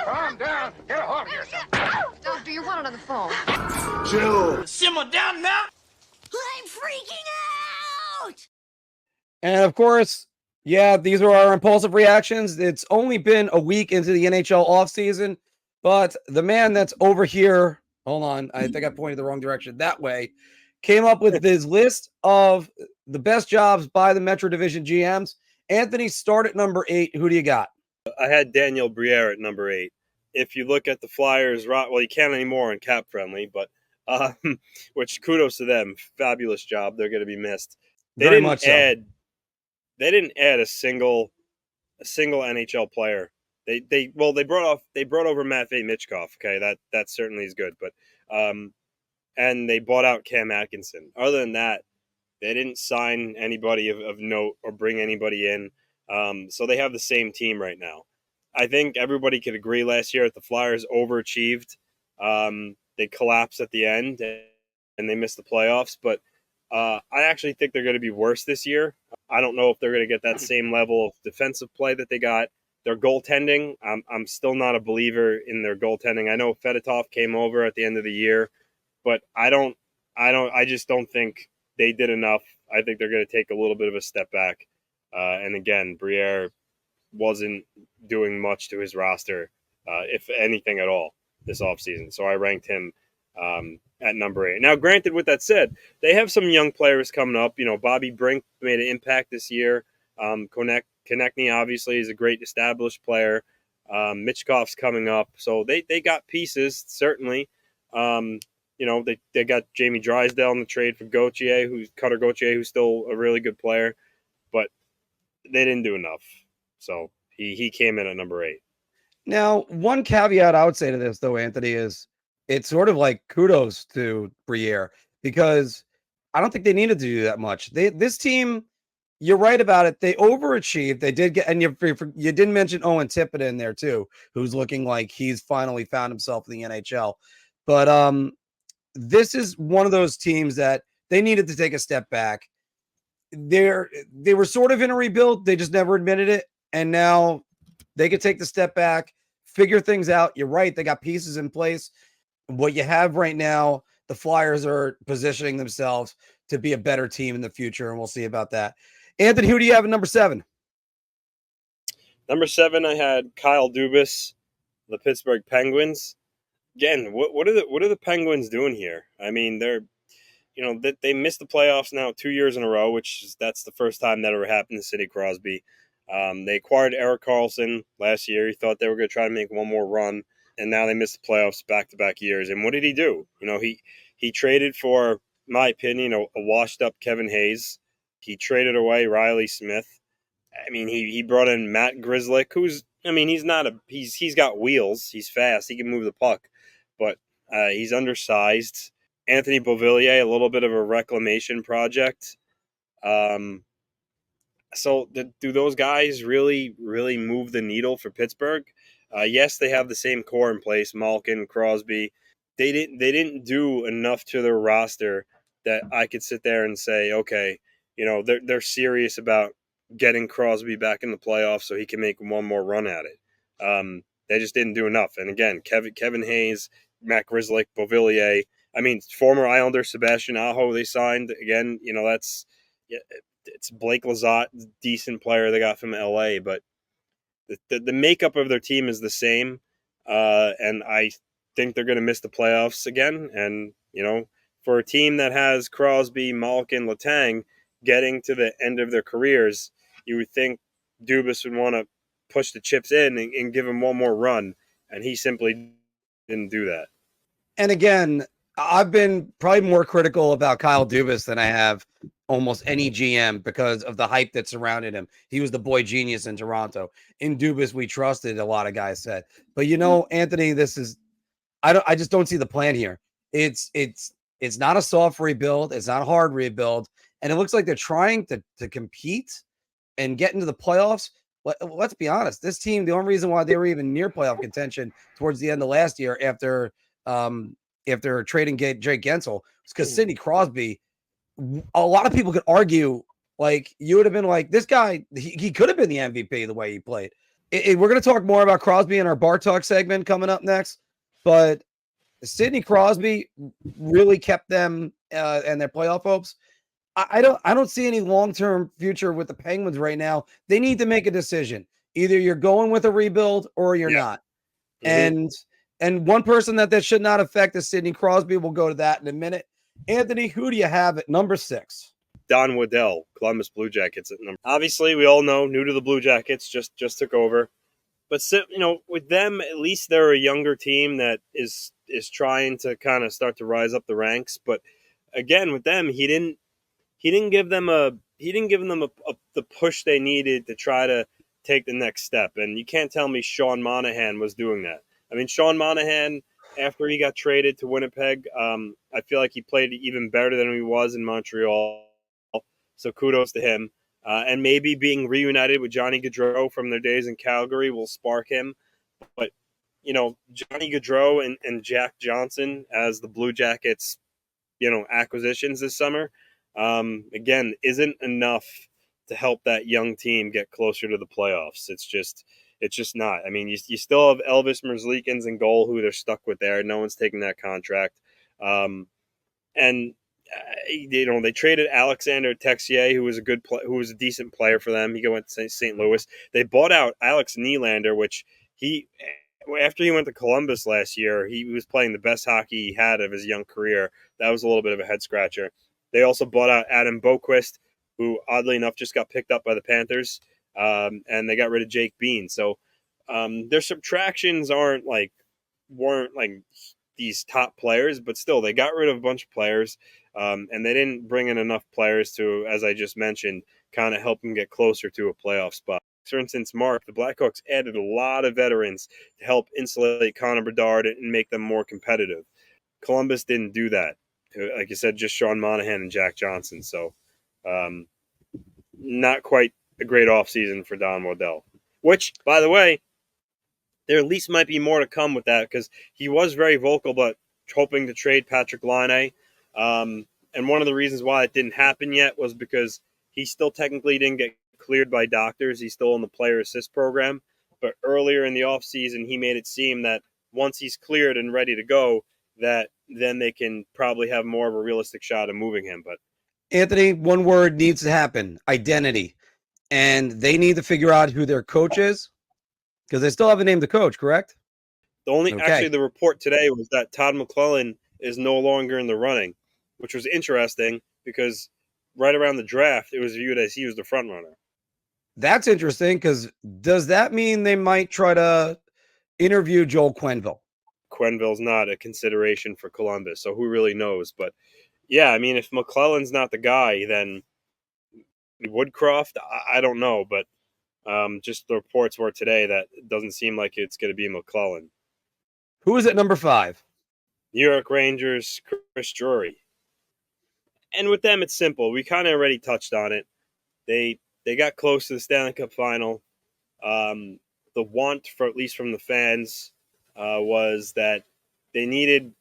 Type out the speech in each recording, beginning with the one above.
Calm down. Get a hold of yourself. Doctor, you're wanted on the phone. Chill. Simmer down now. I'm freaking out! And of course, yeah, these are our impulsive reactions. It's only been a week into the NHL offseason, but the man that's over here, hold on, I think I pointed the wrong direction, that way, came up with his list of the best jobs by the Metro Division GMs. Anthony, start at number 8. Who do you got? I had Daniel Briere at number 8. If you look at the Flyers, well, you can't anymore on Cap Friendly, but which kudos to them, fabulous job. They're going to be missed. They didn't add a single NHL player. They brought over Matvei Michkov. Okay, that certainly is good, but and they bought out Cam Atkinson. Other than that, they didn't sign anybody of note or bring anybody in. So they have the same team right now. I think everybody could agree last year that the Flyers overachieved. They collapsed at the end and they missed the playoffs. But I actually think they're going to be worse this year. I don't know if they're going to get that same level of defensive play that they got. Their goaltending, I'm still not a believer in their goaltending. I know Fedotov came over at the end of the year, but I just don't think they did enough. I think they're going to take a little bit of a step back. And again, Briere wasn't doing much to his roster, if anything at all, this offseason. So I ranked him at number 8. Now, granted, with that said, they have some young players coming up. You know, Bobby Brink made an impact this year. Konechny, obviously, is a great established player. Michkov's coming up. So they got pieces, certainly. You know, they got Jamie Drysdale in the trade for Cutter Gauthier, who's still a really good player. But they didn't do enough. So he came in at number 8. Now, one caveat I would say to this, though, Anthony, is it's sort of like kudos to Briere because I don't think they needed to do that much. This team, you're right about it. They overachieved. They did get, and you didn't mention Owen Tippett in there too, who's looking like he's finally found himself in the NHL. But this is one of those teams that they needed to take a step back. They were sort of in a rebuild. They just never admitted it. And now they could take the step back, figure things out. You're right. They got pieces in place. What you have right now, the Flyers are positioning themselves to be a better team in the future, and we'll see about that. Anthony, who do you have at number 7? Number 7, I had Kyle Dubas, the Pittsburgh Penguins. Again, what are the Penguins doing here? I mean, they missed the playoffs now 2 years in a row, that's the first time that ever happened to Sidney Crosby. They acquired Erik Karlsson last year. He thought they were going to try to make one more run, and now they missed the playoffs back-to-back years. And what did he do? You know, he traded for, in my opinion, a washed-up Kevin Hayes. He traded away Riley Smith. I mean, he brought in Matt Grzelcyk, he's got wheels. He's fast. He can move the puck, but he's undersized. Anthony Beauvillier, a little bit of a reclamation project. So do those guys really, really move the needle for Pittsburgh? Yes, they have the same core in place, Malkin, Crosby. They didn't do enough to their roster that I could sit there and say, okay, you know, they're serious about getting Crosby back in the playoffs so he can make one more run at it. They just didn't do enough. And again, Kevin Hayes, Matt Grzelcyk, Beauvillier. I mean, former Islander Sebastian Aho they signed. Again, you know, it's Blake Lizotte, decent player they got from LA, but the makeup of their team is the same. And I think they're going to miss the playoffs again. And, you know, for a team that has Crosby, Malkin, Letang getting to the end of their careers, you would think Dubas would want to push the chips in and give him one more run. And he simply didn't do that. And again, I've been probably more critical about Kyle Dubas than I have almost any GM because of the hype that surrounded him. He was the boy genius in Toronto. In Dubas, we trusted, a lot of guys said. But you know, Anthony, I just don't see the plan here. It's not a soft rebuild. It's not a hard rebuild. And it looks like they're trying to compete and get into the playoffs. Let's be honest. This team, the only reason why they were even near playoff contention towards the end of last year after trading Jake Gensel was because Sidney Crosby. A lot of people could argue, like, you would have been like, this guy, he could have been the MVP the way he played. We're going to talk more about Crosby in our Bar Talk segment coming up next, but Sidney Crosby really kept them and their playoff hopes. I don't see any long-term future with the Penguins right now. They need to make a decision. Either you're going with a rebuild or you're not. Mm-hmm. And one person that should not affect is Sidney Crosby. We'll go to that in a minute. Anthony, who do you have at number 6? Don Waddell, Columbus Blue Jackets at number. Obviously, we all know, new to the Blue Jackets, just took over. But with them, at least they're a younger team that is trying to kind of start to rise up the ranks. But again, with them, he didn't give them the push they needed to try to take the next step. And you can't tell me Sean Monahan was doing that. I mean, Sean Monahan, after he got traded to Winnipeg, I feel like he played even better than he was in Montreal. So kudos to him. And maybe being reunited with Johnny Gaudreau from their days in Calgary will spark him. But, Johnny Gaudreau and Jack Johnson as the Blue Jackets, acquisitions this summer, again, isn't enough to help that young team get closer to the playoffs. It's just not. I mean, you still have Elvis Merzlikins in goal, who they're stuck with there. No one's taking that contract. And they traded Alexander Texier, who was who was a decent player for them. He went to St. Louis. They bought out Alex Nylander, which after he went to Columbus last year, he was playing the best hockey he had of his young career. That was a little bit of a head scratcher. They also bought out Adam Boquist, who oddly enough just got picked up by the Panthers, and they got rid of Jake Bean. So their subtractions weren't like these top players, but still they got rid of a bunch of players, and they didn't bring in enough players to, as I just mentioned, kind of help them get closer to a playoff spot. For instance, Mark, the Blackhawks added a lot of veterans to help insulate Connor Bedard and make them more competitive. Columbus didn't do that. Like you said, just Sean Monahan and Jack Johnson. So not quite a great offseason for Don Waddell. Which, by the way, there at least might be more to come with that, because he was very vocal about hoping to trade Patrick Laine. And one of the reasons why it didn't happen yet was because he still technically didn't get cleared by doctors. He's still in the player assist program. But earlier in the offseason, he made it seem that once he's cleared and ready to go, that then they can probably have more of a realistic shot of moving him. But Anthony, one word needs to happen: identity. And they need to figure out who their coach is, because they still haven't named the coach, correct? Actually, the report today was that Todd MacLellan is no longer in the running, which was interesting because right around the draft, it was viewed as he was the front runner. That's interesting, because does that mean they might try to interview Joel Quenneville? Quenneville's not a consideration for Columbus, so who really knows? But yeah, I mean, if MacLellan's not the guy, then Woodcroft, I don't know, but just the reports were today that it doesn't seem like it's going to be MacLellan. Who is at number 5? New York Rangers, Chris Drury. And with them, it's simple. We kind of already touched on it. They got close to the Stanley Cup final. The want, for at least from the fans, was that they needed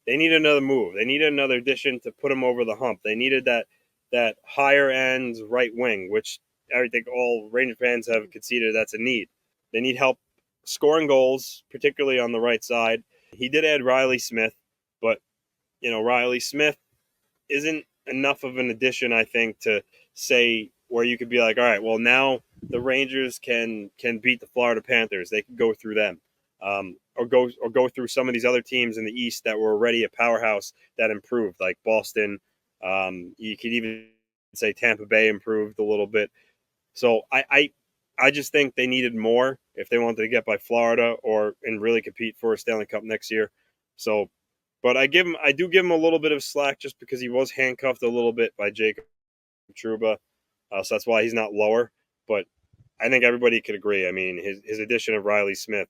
another move. They needed another addition to put them over the hump. They needed that higher end right wing, which I think all Ranger fans have conceded that's a need. They need help scoring goals, particularly on the right side. He did add Riley Smith, but Riley Smith isn't enough of an addition, I think, to say where you could be like, all right, well, now the Rangers can beat the Florida Panthers. They can go through them, or go through some of these other teams in the East that were already a powerhouse that improved, like Boston. You could even say Tampa Bay improved a little bit. So I just think they needed more if they wanted to get by Florida and really compete for a Stanley Cup next year. So, but I do give him a little bit of slack just because he was handcuffed a little bit by Jacob Trouba. So that's why he's not lower. But I think everybody could agree. I mean, his addition of Riley Smith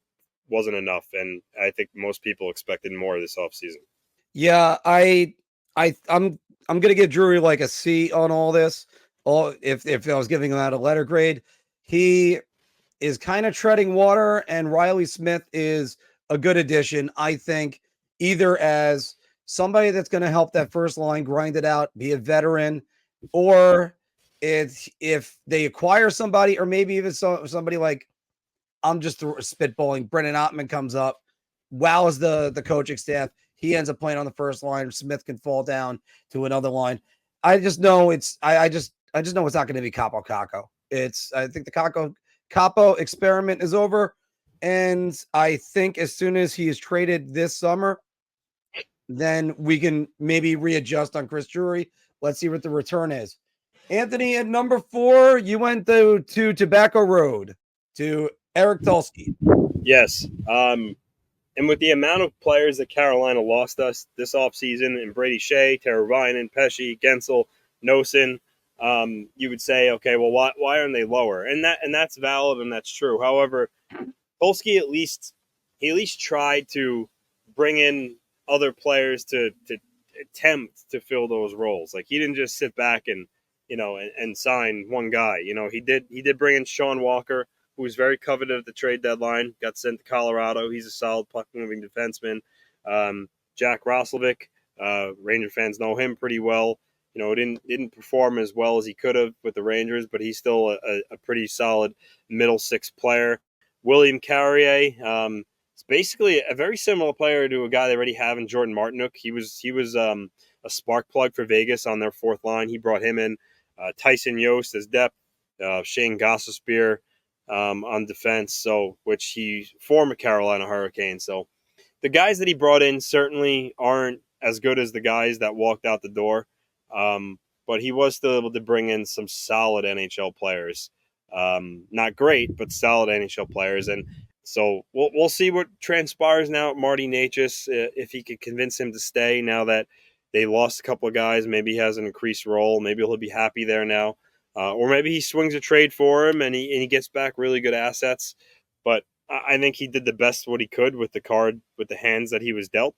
wasn't enough, and I think most people expected more this offseason. Yeah, I'm gonna give Drury like a C on all this. If I was giving him out a letter grade, he is kind of treading water, and Riley Smith is a good addition, I think, either as somebody that's going to help that first line grind it out, be a veteran, or if they acquire somebody, or maybe even somebody like I'm just spitballing. Brendan Ottman comes up, wows the coaching staff. He ends up playing on the first line. Smith can fall down to another line. I just know I just know it's not going to be Capo Caco. I think the Capo experiment is over. And I think as soon as he is traded this summer, then we can maybe readjust on Chris Drury. Let's see what the return is. Anthony, at number 4, you went to Tobacco Road to Eric Tulsky. Yes. And with the amount of players that Carolina lost us this offseason, and Brady Shea, Teravainen, Pesce, Gensel, Nosen, you would say, okay, well, why aren't they lower? And that's valid and that's true. However, Tulsky at least tried to bring in other players to attempt to fill those roles. Like, he didn't just sit back and sign one guy. He did bring in Sean Walker, who was very coveted at the trade deadline, got sent to Colorado. He's a solid puck-moving defenseman. Jack Roslovic, Ranger fans know him pretty well. Didn't perform as well as he could have with the Rangers, but he's still a pretty solid middle six player. William Carrier, is basically a very similar player to a guy they already have in Jordan Martinook. He was a spark plug for Vegas on their fourth line. He brought him in. Tyson Yost as depth. Shane Gostisbehere on defense, which he former Carolina Hurricane. So the guys that he brought in certainly aren't as good as the guys that walked out the door, but he was still able to bring in some solid NHL players. Not great, but solid NHL players. And so we'll see what transpires now at Marty Necas, if he could convince him to stay now that they lost a couple of guys. Maybe he has an increased role. Maybe he'll be happy there now. Or maybe he swings a trade for him and he gets back really good assets. But I think he did the best what he could with the hand that he was dealt.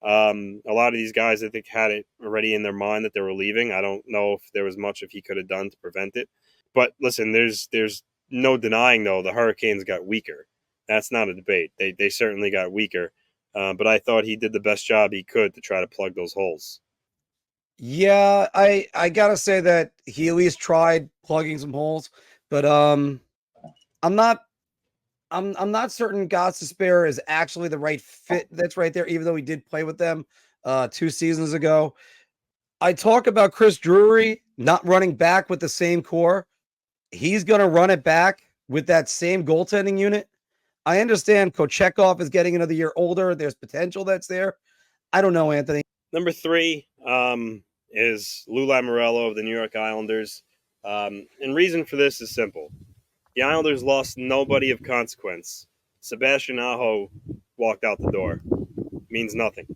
A lot of these guys, I think, had it already in their mind that they were leaving. I don't know if there was much if he could have done to prevent it. But listen, there's no denying, though, the Hurricanes got weaker. That's not a debate. They certainly got weaker. But I thought he did the best job he could to try to plug those holes. Yeah, I gotta say that he at least tried plugging some holes, but I'm not certain Gostisbehere is actually the right fit that's right there, even though he did play with them 2 seasons ago. I talk about Chris Drury not running back with the same core. He's gonna run it back with that same goaltending unit. I understand Kochetkov is getting another year older. There's potential that's there. I don't know, Anthony. Number 3 is Lou Lamoriello of the New York Islanders. And reason for this is simple. The Islanders lost nobody of consequence. Sebastian Aho walked out the door. Means nothing.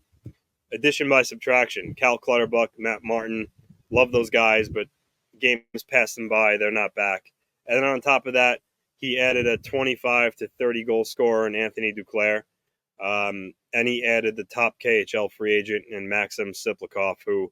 Addition by subtraction. Cal Clutterbuck, Matt Martin. Love those guys, but games passed them by. They're not back. And then on top of that, he added a 25 to 30 goal scorer in Anthony Duclair. And he added the top KHL free agent in Maxim Siplikov, who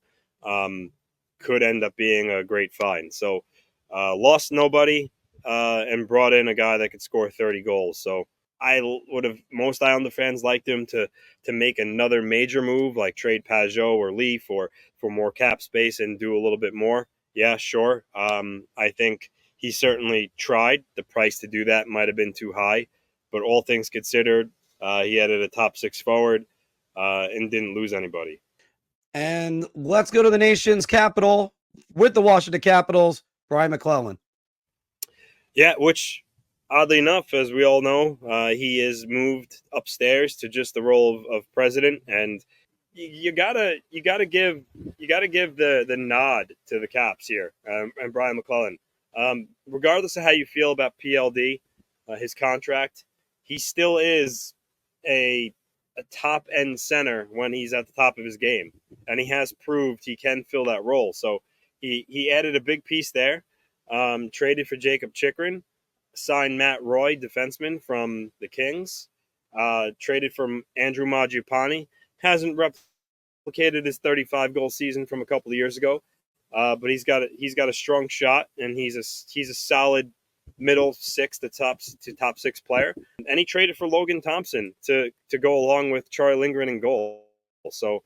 could end up being a great find. So lost nobody and brought in a guy that could score 30 goals. So I would have, most Islander fans liked him to make another major move, like trade Pajot or Leaf for more cap space and do a little bit more. Yeah, sure. I think he certainly tried. The price to do that might have been too high, but all things considered, he added a top 6 forward and didn't lose anybody. And let's go to the nation's capital with the Washington Capitals, Brian MacLellan. Yeah, which oddly enough, as we all know, he is moved upstairs to just the role of president, and you gotta give the nod to the Caps here and Brian MacLellan. Regardless of how you feel about PLD, his contract, he still is a top end center when he's at the top of his game, and he has proved he can fill that role. So he added a big piece there. Traded for Jacob Chikrin, signed Matt Roy, defenseman from the Kings, traded from Andrew Mangiapane. Hasn't replicated his 35 goal season from a couple of years ago, but he's got a strong shot, and he's a solid middle six to top 6 player. And he traded for Logan Thompson to go along with Charlie Lindgren in goal. So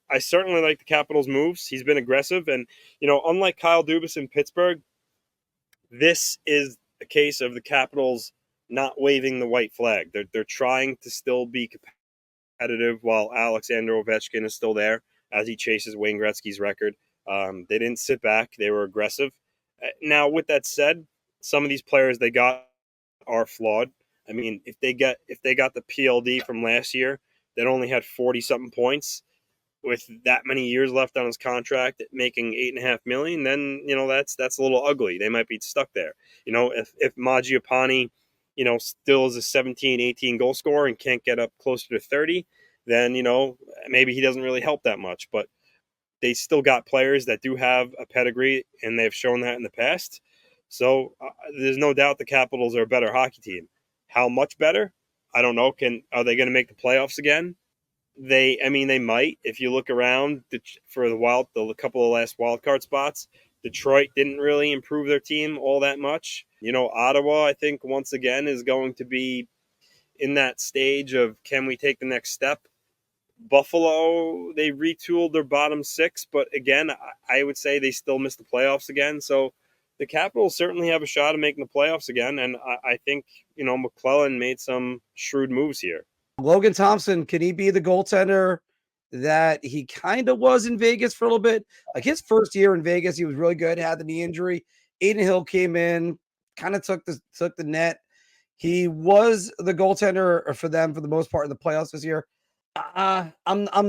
I certainly like the Capitals' moves. He's been aggressive, and unlike Kyle Dubas in Pittsburgh, this is a case of the Capitals not waving the white flag. They're trying to still be competitive while Alexander Ovechkin is still there as he chases Wayne Gretzky's record. They didn't sit back. They were aggressive. Now, with that said, some of these players they got are flawed. I mean, if they got the PLD from last year that only had 40-something points with that many years left on his contract, making $8.5 million, then that's a little ugly. They might be stuck there. If Mangiapane, still is a 17, 18 goal scorer and can't get up closer to 30, then maybe he doesn't really help that much. But they still got players that do have a pedigree, and they've shown that in the past. So there's no doubt the Capitals are a better hockey team. How much better? I don't know. Are they going to make the playoffs again? They might. If you look around for the couple of last wild card spots, Detroit didn't really improve their team all that much. Ottawa, I think once again is going to be in that stage of can we take the next step? Buffalo, they retooled their bottom six, but again, I would say they still missed the playoffs again. So the Capitals certainly have a shot at making the playoffs again, and I think MacLellan made some shrewd moves here. Logan Thompson, can he be the goaltender that he kind of was in Vegas for a little bit? Like his first year in Vegas, he was really good, had the knee injury. Aiden Hill came in, kind of took the net. He was the goaltender for them for the most part in the playoffs this year. I'm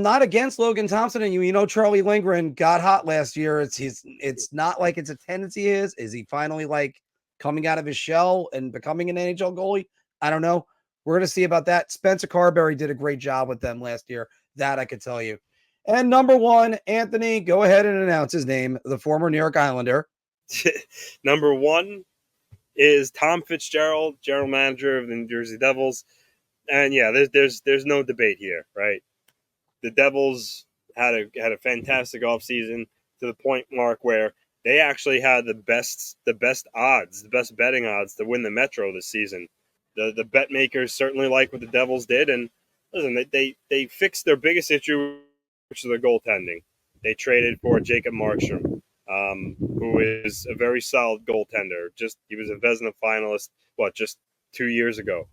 not against Logan Thompson, and Charlie Lindgren got hot last year. It's not like it's a tendency. Is he finally like coming out of his shell and becoming an NHL goalie? I don't know. We're going to see about that. Spencer Carberry did a great job with them last year. That I could tell you. And number one, Anthony, go ahead and announce his name, the former New York Islander. Number one is Tom Fitzgerald, general manager of the New Jersey Devils. And yeah, there's no debate here, right? The Devils had a fantastic offseason to the point, Mark, where they actually had the best odds, the best betting odds to win the Metro this season. The bet makers certainly like what the Devils did, and listen, they fixed their biggest issue, which is their goaltending. They traded for Jacob Markstrom, who is a very solid goaltender. He was a Vezina finalist, just 2 years ago.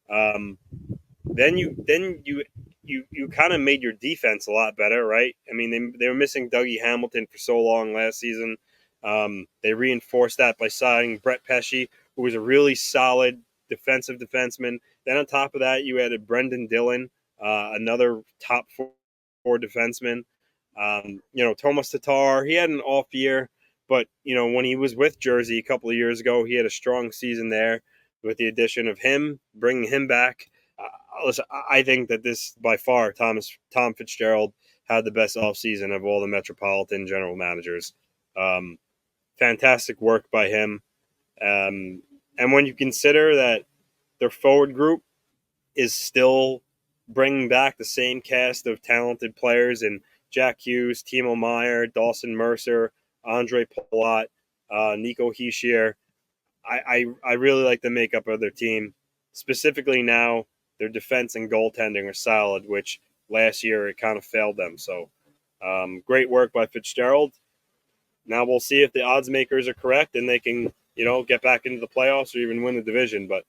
Then you kind of made your defense a lot better, right? I mean, they were missing Dougie Hamilton for so long last season. They reinforced that by signing Brett Pesce, who was a really solid defensive defenseman. Then on top of that, you added Brendan Dillon, another top four defenseman. Tomas Tatar, he had an off year, but when he was with Jersey a couple of years ago, he had a strong season there with the addition of him, bringing him back. Listen, I think that this, by far, Tom Fitzgerald had the best offseason of all the Metropolitan general managers. Fantastic work by him. And when you consider that their forward group is still bringing back the same cast of talented players in Jack Hughes, Timo Meier, Dawson Mercer, Andre Palat, Nico Hischier, I really like the makeup of their team. Specifically now, their defense and goaltending are solid, which last year it kind of failed them. So great work by Fitzgerald. Now we'll see if the odds makers are correct and they can, get back into the playoffs or even win the division. But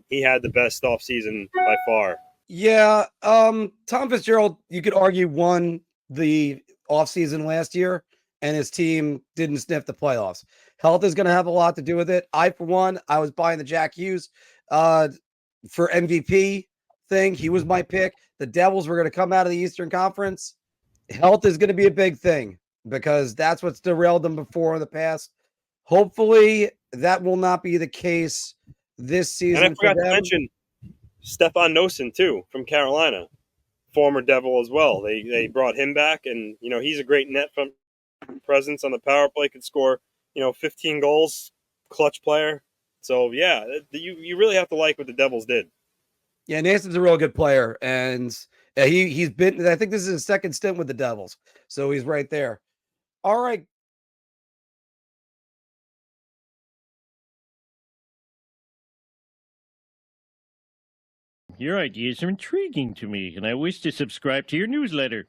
he had the best offseason by far. Yeah. Tom Fitzgerald, you could argue, won the offseason last year, and his team didn't sniff the playoffs. Health is going to have a lot to do with it. For one, I was buying the Jack Hughes for MVP thing. He was my pick. The Devils were going to come out of the Eastern Conference. Health is going to be a big thing because that's what's derailed them before in the past. Hopefully that will not be the case this season. And I forgot to mention Stefan Noesen too, from Carolina, former Devil as well. They brought him back, and he's a great net from presence on the power play. Could score 15 goals, clutch player. So yeah, you really have to like what the Devils did. Yeah, Nason's a real good player, and he's been. I think this is his second stint with the Devils, so he's right there. All right. Your ideas are intriguing to me, and I wish to subscribe to your newsletter.